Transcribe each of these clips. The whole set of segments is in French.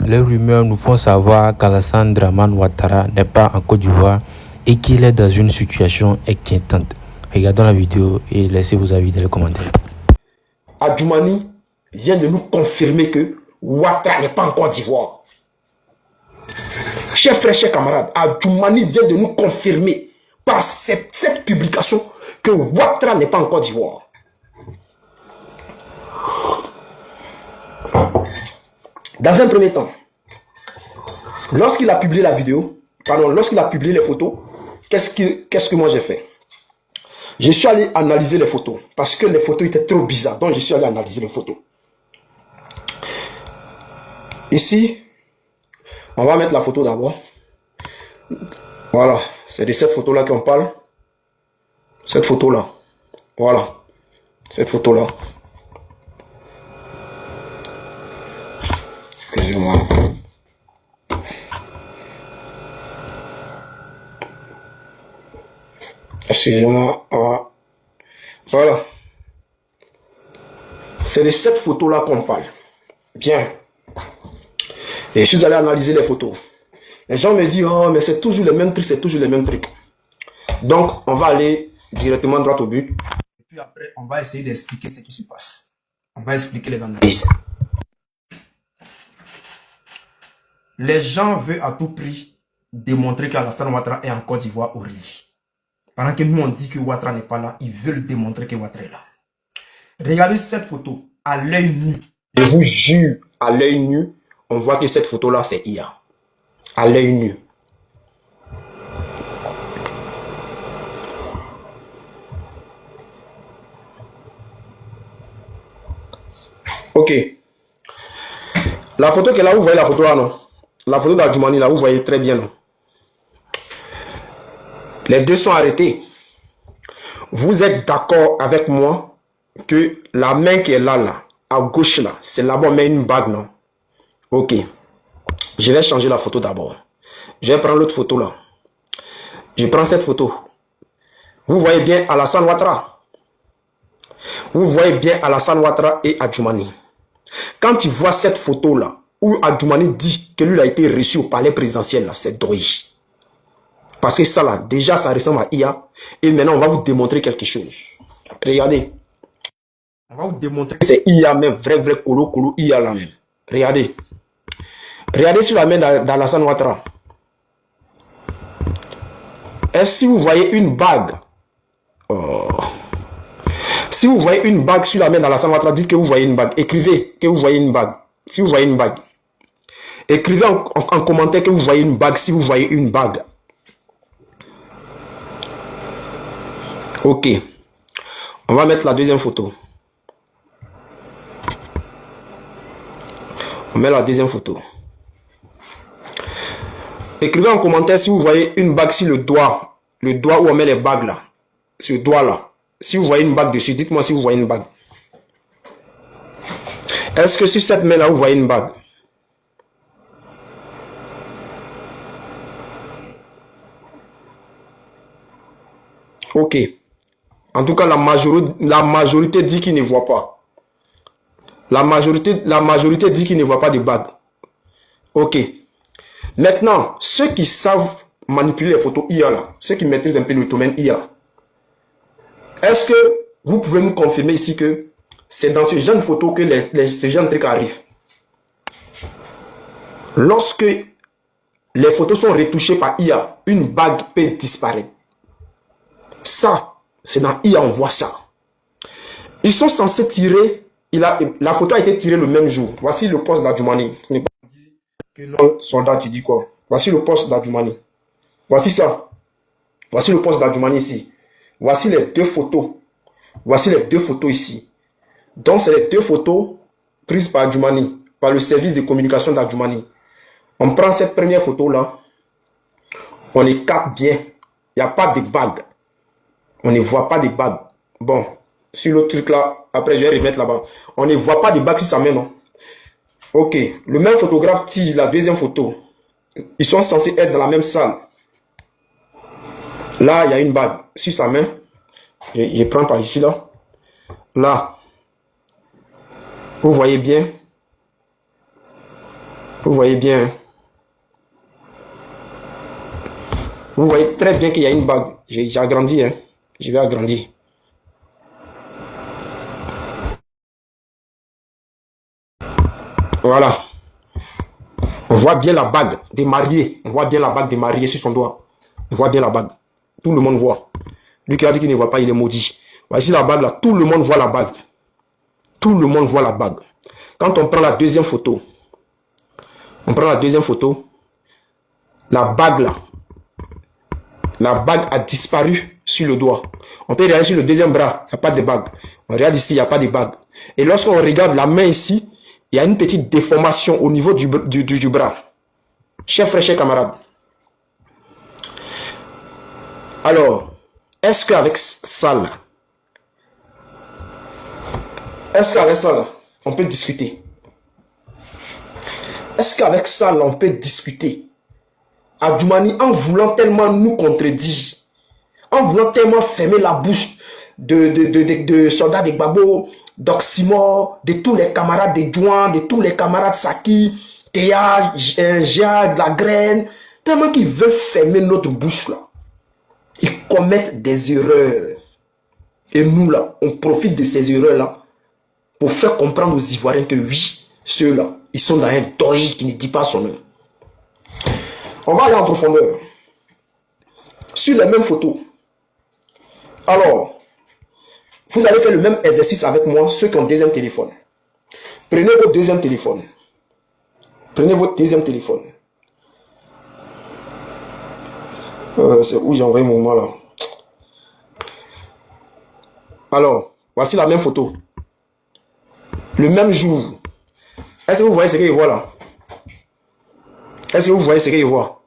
Les rumeurs nous font savoir qu'Alassane Dramane Ouattara n'est pas en Côte d'Ivoire et qu'il est dans une situation inquiétante. Regardons la vidéo et laissez vos avis dans les commentaires. Adjoumani vient de nous confirmer que Ouattara n'est pas en Côte d'Ivoire. Chers frères, chers camarades, Adjoumani vient de nous confirmer par cette publication que Ouattara n'est pas en Côte d'Ivoire. Dans un premier temps, lorsqu'il a publié la vidéo, lorsqu'il a publié les photos, qu'est-ce que moi j'ai fait? Je suis allé analyser les photos parce que les photos étaient trop bizarres, donc je suis allé analyser les photos. Ici, on va mettre la photo d'abord. Voilà, c'est de cette photo-là qu'on parle. Cette photo-là. Voilà, cette photo-là. Excusez-moi. Excusez-moi. Voilà. C'est de cette photo-là qu'on parle. Bien. Et je suis allé analyser les photos. Les gens me disent, oh, mais c'est toujours les mêmes trucs, c'est toujours les mêmes trucs. Donc, on va aller directement droit au but. Et puis après, on va essayer d'expliquer ce qui se passe. On va expliquer les analyses. Les gens veulent à tout prix démontrer qu'Alassane Ouattara est en Côte d'Ivoire au Rili. Pendant que nous on dit que Ouattara n'est pas là, ils veulent démontrer que Ouattara est là. Regardez cette photo à l'œil nu. Je vous jure, à l'œil nu, on voit que cette photo-là, c'est IA. À l'œil nu. Ok. La photo que là, vous voyez la photo là, non? La photo d'Adjoumani là, vous voyez très bien, non? Les deux sont arrêtés. Vous êtes d'accord avec moi que la main qui est là, à gauche là, c'est là-bas, on met une bague, non? Ok. Je vais changer la photo d'abord. Je vais prendre l'autre photo là. Je prends cette photo. Vous voyez bien Alassane Ouattara. Vous voyez bien Alassane Ouattara et Adjoumani. Quand tu vois cette photo là, où Adjoumani dit que lui a été reçu au palais présidentiel là, c'est drôle. Parce que ça là, déjà ça ressemble à IA. Et maintenant on va vous démontrer quelque chose. Regardez. On va vous démontrer que c'est IA même, vrai colo IA là même. Regardez. Regardez sur la main d'Alassane Ouattara. Est-ce que vous voyez une bague? Oh. Si vous voyez une bague sur la main d'Alassane Ouattara, dites que vous voyez une bague. Écrivez que vous voyez une bague. Si vous voyez une bague. Écrivez en commentaire que vous voyez une bague si vous voyez une bague. Ok. On va mettre la deuxième photo. On met la deuxième photo. Écrivez en commentaire si vous voyez une bague sur le doigt où on met les bagues là. Ce doigt là. Si vous voyez une bague dessus, dites-moi si vous voyez une bague. Est-ce que sur cette main là vous voyez une bague? Ok. En tout cas, la majorité dit qu'il ne voit pas. La majorité dit qu'il ne voit pas de bague. Ok. Maintenant, ceux qui savent manipuler les photos IA là, ceux qui maîtrisent un peu le domaine IA, est-ce que vous pouvez nous confirmer ici que c'est dans ce genre de photo que ce genre de trucs arrivent? Lorsque les photos sont retouchées par IA, une bague peut disparaître. Ça, c'est dans IA, on voit ça. Ils sont censés tirer, la photo a été tirée le même jour. Voici le poste d'Adjoumani. Que non, soldat, tu dis quoi? Voici le poste d'Adjoumani. Voici ça. Voici le poste d'Adjoumani ici. Voici les deux photos. Voici les deux photos ici. Donc, c'est les deux photos prises par Adjoumani, par le service de communication d'Adjoumani. On prend cette première photo-là. On les capte bien. Il n'y a pas de bague. On ne voit pas de bague. Bon, sur l'autre truc là, après je vais remettre là-bas. On ne voit pas de bague sur sa main, non? Ok, le même photographe tire la deuxième photo. Ils sont censés être dans la même salle. Là, il y a une bague sur sa main. Je prends par ici, là. Là, vous voyez bien. Vous voyez bien. Vous voyez très bien qu'il y a une bague. J'ai agrandi, hein. Je vais agrandir. Voilà. On voit bien la bague des mariés. On voit bien la bague des mariés sur son doigt. On voit bien la bague. Tout le monde voit. Lui qui a dit qu'il ne voit pas, il est maudit. Voici la bague là. Tout le monde voit la bague. Tout le monde voit la bague. Quand on prend la deuxième photo, la bague là, la bague a disparu sur le doigt. On peut regarder sur le deuxième bras, il n'y a pas de bague. On regarde ici, il n'y a pas de bague. Et lorsqu'on regarde la main ici, il y a une petite déformation au niveau du bras. Chers frères, chers camarades. Alors, est-ce qu'avec ça là, on peut discuter? Est-ce qu'avec ça là, on peut discuter? Adjoumani, en voulant tellement nous contredire, en voulant tellement fermer la bouche de soldats de Gbagbo, d'Oxymore, de tous les camarades de Djouan, de tous les camarades Saki, Théa, Gia, de la graine, tellement qu'ils veulent fermer notre bouche là. Ils commettent des erreurs. Et nous là, on profite de ces erreurs là pour faire comprendre aux Ivoiriens que oui, ceux-là, ils sont dans un toy qui ne dit pas son nom. On va aller en profondeur. Sur les mêmes photos. Alors, vous allez faire le même exercice avec moi, ceux qui ont deuxième téléphone. Prenez votre deuxième téléphone. Prenez votre deuxième téléphone. C'est où j'ai envoyé mon moment là. Alors, voici la même photo. Le même jour. Est-ce que vous voyez ce qu'il voit là? Est-ce que vous voyez ce qu'il voit?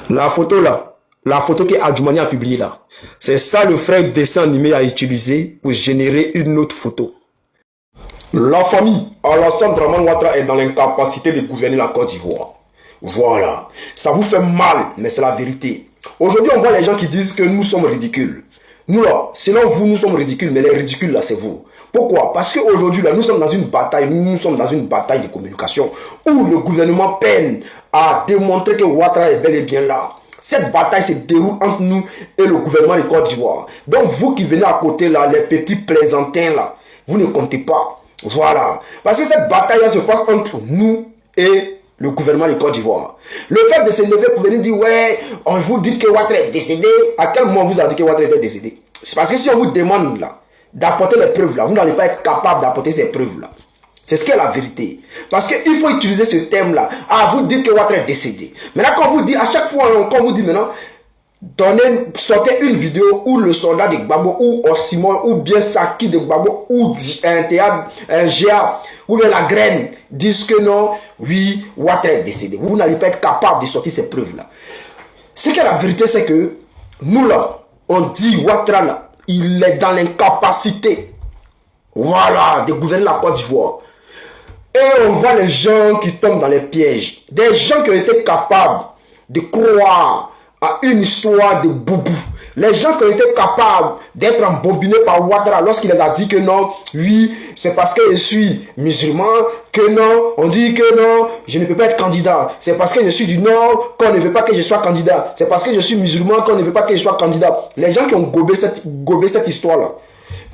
La photo là, la photo que Adjoumani a publiée là, c'est ça le frère dessin animé a utilisé pour générer une autre photo. La famille Alassane Dramane Ouattara est dans l'incapacité de gouverner la Côte d'Ivoire. Voilà. Ça vous fait mal, mais c'est la vérité. Aujourd'hui, on voit les gens qui disent que nous sommes ridicules. Nous là, selon vous, nous sommes ridicules, mais les ridicules là, c'est vous. Pourquoi? Parce qu'aujourd'hui, là, nous sommes dans une bataille, nous sommes dans une bataille de communication où le gouvernement peine à démontrer que Ouattara est bel et bien là. Cette bataille se déroule entre nous et le gouvernement de Côte d'Ivoire. Donc vous qui venez à côté là, les petits plaisantins là, vous ne comptez pas. Voilà. Parce que cette bataille là se passe entre nous et le gouvernement de Côte d'Ivoire. Le fait de se lever pour venir dire ouais, on vous dit que Ouattara est décédé, à quel moment vous avez dit que Ouattara était décédé? C'est parce que si on vous demande là d'apporter les preuves là, vous n'allez pas être capable d'apporter ces preuves là. C'est ce qui est la vérité. Parce qu'il faut utiliser ce thème là. Ah, vous dites que Ouattara est décédé. Maintenant, quand vous dites, à chaque fois, quand vous dites maintenant, sortez une vidéo où le soldat de Gbagbo, ou Osimon, ou bien Saki de Gbagbo, ou un théâtre, un GA, ou bien la graine, disent que non, oui, Ouattara est décédé. Vous n'allez pas être capable de sortir ces preuves là. Ce qui est la vérité, c'est que nous là, on dit Ouattara là, il est dans l'incapacité, voilà, de gouverner la Côte d'Ivoire. Et on voit les gens qui tombent dans les pièges. Des gens qui ont été capables de croire à une histoire de boubou. Les gens qui ont été capables d'être embobinés par Ouattara lorsqu'il les a dit que non, oui, c'est parce que je suis musulman, que non, on dit que non, je ne peux pas être candidat. C'est parce que je suis du Nord qu'on ne veut pas que je sois candidat. C'est parce que je suis musulman qu'on ne veut pas que je sois candidat. Les gens qui ont gobé cette histoire-là.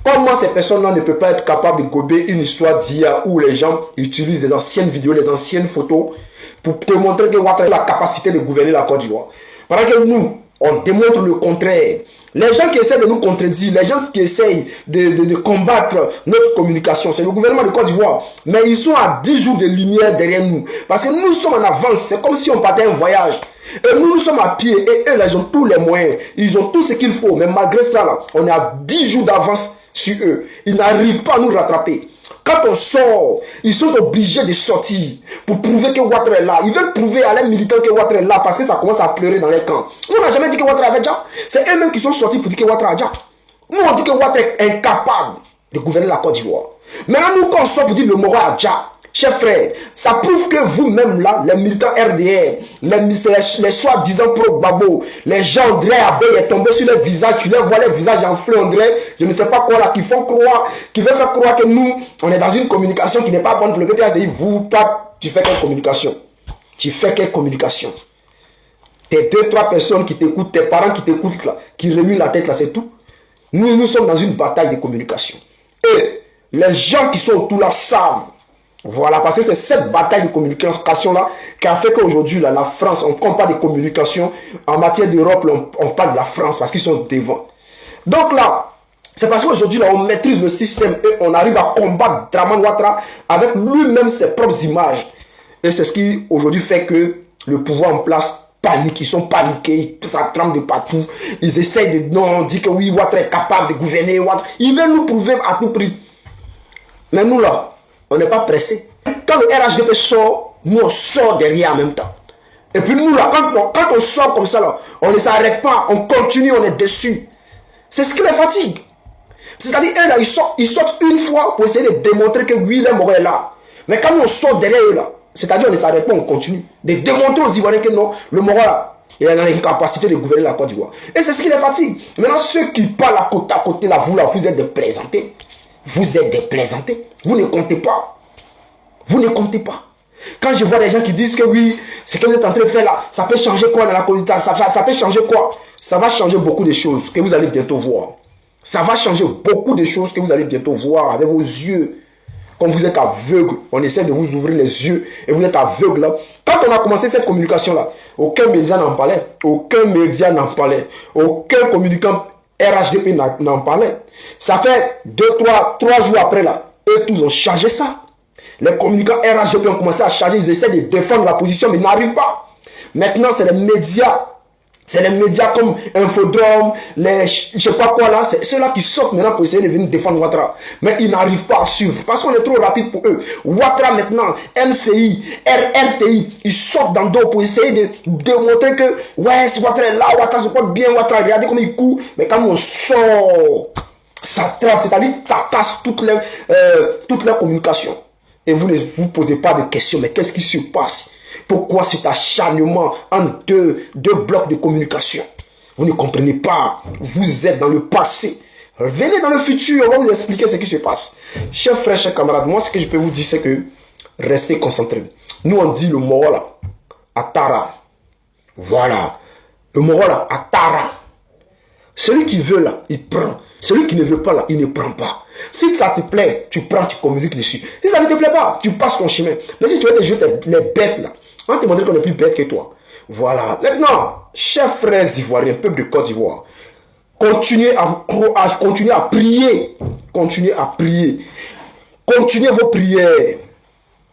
Comment ces personnes-là ne peuvent pas être capables de gober une histoire d'hier où les gens utilisent les anciennes vidéos, les anciennes photos pour te montrer que Ouattara a la capacité de gouverner la Côte d'Ivoire. Pendant que nous, on démontre le contraire. Les gens qui essaient de nous contredire, les gens qui essayent de combattre notre communication, c'est le gouvernement de Côte d'Ivoire. Mais ils sont à 10 jours de lumière derrière nous. Parce que nous sommes en avance, c'est comme si on partait un voyage. Et nous sommes à pied et eux, là, ils ont tous les moyens. Ils ont tout ce qu'il faut. Mais malgré ça, là, on est à 10 jours d'avance sur eux. Ils n'arrivent pas à nous rattraper. Quand on sort, ils sont obligés de sortir pour prouver que Ouattara est là. Ils veulent prouver à les militants que Ouattara est là parce que ça commence à pleurer dans les camps. On n'a jamais dit que Ouattara avait déjà. C'est eux-mêmes qui sont sortis pour dire que Ouattara a déjà. Nous, on dit que Ouattara est incapable de gouverner la Côte d'Ivoire. Maintenant, nous, quand on sort pour dire le Mora a déjà, chers frères, ça prouve que vous-même là, les militants RDR, les soi-disant pro-Gbagbo, les gens André Abbé est tombé sur les visages, qui leur voient les visages enflés André, je ne sais pas quoi là, qui font croire, qui veulent faire croire que nous, on est dans une communication qui n'est pas bonne pour le PPACI. Vous, pas Tu fais quelle communication? Tu fais quelle communication? Tes 2-3 personnes qui t'écoutent, tes parents qui t'écoutent là, qui remuent la tête là, c'est tout. Nous sommes dans une bataille de communication. Et les gens qui sont autour là savent. Voilà, parce que c'est cette bataille de communication là qui a fait qu'aujourd'hui là, la France, on ne compte pas de communication. En matière d'Europe, on parle de la France parce qu'ils sont devant. Donc là, c'est parce qu'aujourd'hui là, on maîtrise le système et on arrive à combattre Draman Ouattara avec lui-même ses propres images. Et c'est ce qui aujourd'hui fait que le pouvoir en place panique, ils sont paniqués, ils trament de partout, ils essayent de non, on dit que oui, Ouattara est capable de gouverner, Ouattara. Ils veulent nous prouver à tout prix. Mais nous là, on n'est pas pressé. Quand le RHDP sort, nous on sort derrière en même temps. Et puis nous là, quand on sort comme ça là, on ne s'arrête pas, on continue, on est dessus. C'est ce qui les fatigue. C'est-à-dire, eux là, ils sortent une fois pour essayer de démontrer que oui, le Moro est là. Mais quand nous on sort derrière eux là, c'est-à-dire on ne s'arrête pas, on continue. De démontrer aux Ivoiriens que non, le Moro là, il a l'incapacité de gouverner la Côte d'Ivoire. Et c'est ce qui les fatigue. Maintenant, ceux qui parlent à côté là, vous êtes des plaisantés. Vous êtes des plaisantés. Vous ne comptez pas. Vous ne comptez pas. Quand je vois des gens qui disent que oui, ce que vous êtes en train de faire là, ça peut changer quoi dans la communauté, ça peut changer quoi? Ça va changer beaucoup de choses que vous allez bientôt voir. Ça va changer beaucoup de choses que vous allez bientôt voir avec vos yeux. Quand vous êtes aveugle, on essaie de vous ouvrir les yeux et vous êtes aveugle là. Quand on a commencé cette communication là, aucun média n'en parlait. Aucun média n'en parlait. Aucun communicant RHDP n'en parlait. Ça fait 3 jours après là, eux tous ont changé ça. Les communicants RHDP ont commencé à changer, ils essaient de défendre la position mais ils n'arrivent pas. Maintenant c'est les médias. C'est les médias comme Infodrome, les je sais pas quoi là, c'est ceux-là qui sortent maintenant pour essayer de venir défendre Ouattara. Mais ils n'arrivent pas à suivre parce qu'on est trop rapide pour eux. Ouattara maintenant, NCI, RTI, ils sortent dans le dos pour essayer de démontrer que ouais, si Ouattara est là, Ouattara se porte bien, Ouattara, regardez comme il court. Mais quand on sort, ça trappe, c'est-à-dire ça casse toute leur communication. Et vous ne vous posez pas de questions, mais qu'est-ce qui se passe? Pourquoi cet acharnement en deux blocs de communication? Vous ne comprenez pas. Vous êtes dans le passé. Venez dans le futur, on va vous expliquer ce qui se passe. Chers frères, chers camarades, moi ce que je peux vous dire, c'est que restez concentrés. Nous on dit le Moro là, Atara. Voilà. Le Moro là, Atara. Celui qui veut là, il prend. Celui qui ne veut pas là, il ne prend pas. Si ça te plaît, tu prends, tu communiques dessus. Si ça ne te plaît pas, tu passes ton chemin. Mais si tu veux te jeter les bêtes là, on va te montrer qu'on est plus bête que toi. Voilà. Maintenant, chers frères ivoiriens, peuple de Côte d'Ivoire, continuez à prier. Continuez à prier. Continuez vos prières.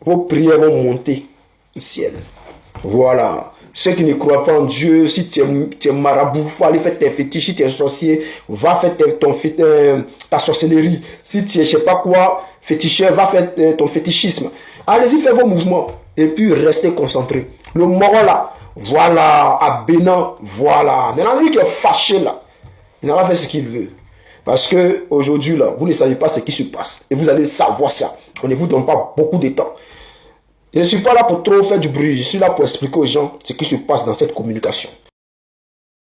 Vos prières vont monter au ciel. Voilà. Ceux qui ne croient pas en Dieu, si tu es marabout, il faut aller faire tes fétiches. Si tu es sorcier, va faire ta sorcellerie. Si tu es je sais pas quoi, féticheur, va faire ton fétichisme. Allez-y, faites vos mouvements. Et puis, restez concentrés. Le Moro là, voilà, à Bénin, voilà. Maintenant, lui qui est fâché là, il n'a pas fait ce qu'il veut. Parce que aujourd'hui là, vous ne savez pas ce qui se passe. Et vous allez savoir ça. On ne vous donne pas beaucoup de temps. Je ne suis pas là pour trop faire du bruit. Je suis là pour expliquer aux gens ce qui se passe dans cette communication.